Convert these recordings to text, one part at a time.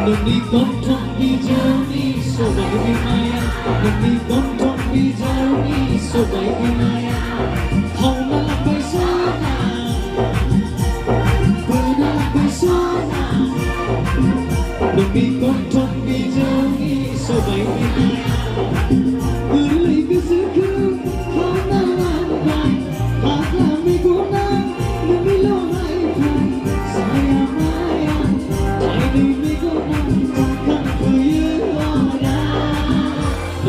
Lebih kontong hijau ni sobai maya, lebih kontong hijau ni sobai maya. Kau malah bersama, pernah bersama. Lebih kontong hijau ni sobai maya. Beri kesekian kau nalambai, akan berguna lebih lomai saya maya.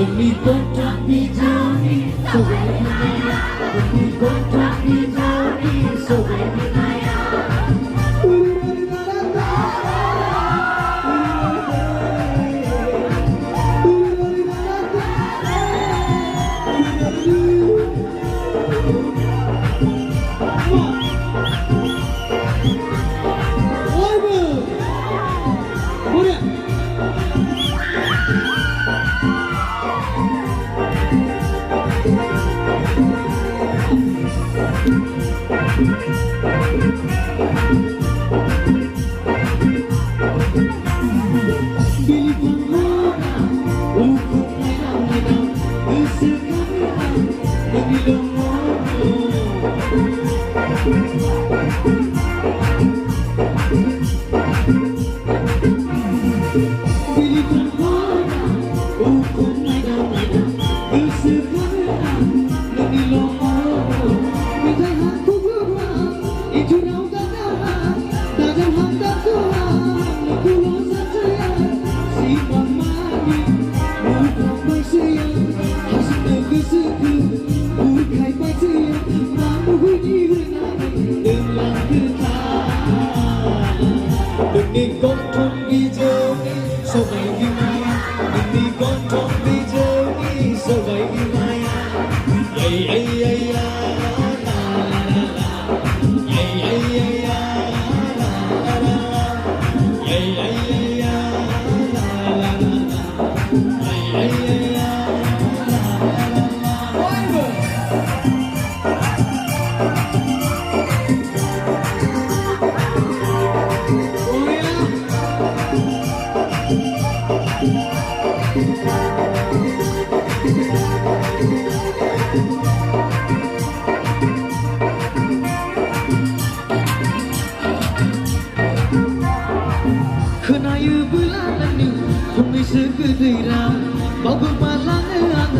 Demi kontrak hijau ni sobai maya, demi kontrak hijau ni sobai maya. Demi kontong hijau ni sobai maya, demi kontong hijau ni sobai maya. Ay ay ay ya, la la la, ay ay ay ya, la la la, ay ay ay ya, la la la, ay ay ay ya, la la la. Kenaya bulan ni, kami segedera, kau kemalangan,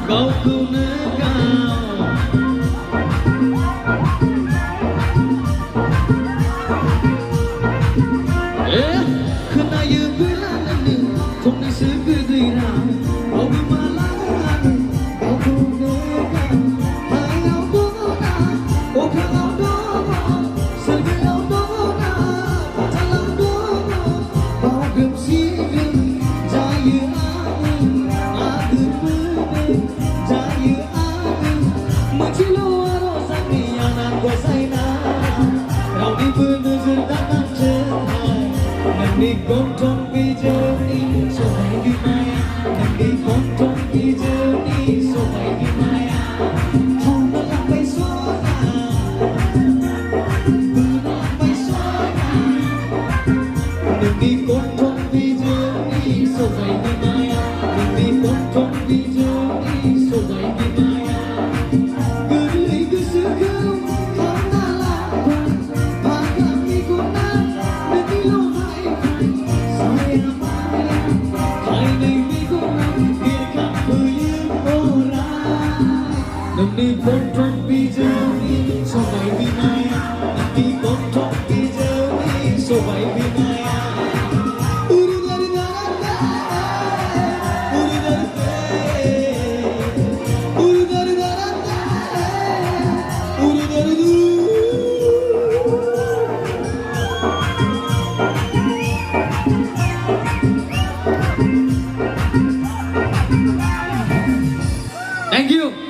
kau kunegau. Kenaya bulan ni, kami segedera, kau kemalangan, kau kunegau. Hayau dona, oh kalau dona, segala dona, jalan dona. Jaya angin, aku pedih. Jaya angin, mencilo arosan di anak kuasaina. Kau di penuzur datang cerai, dan di kontong hijau ni sobai maya, dan di kontong hijau ni sobai maya. Kau malah pesona, pernah pesona. Demi kontong hijau ni sobai maya, demi kontong hijau ni sobai maya. Beri kesekian kau nalambai, akan berguna demi lomai saya maya. Hai demi guna biarkan puyeng orang. Demi kontong hijau ni sobai maya, demi kontong hijau ni sobai maya. Thank you.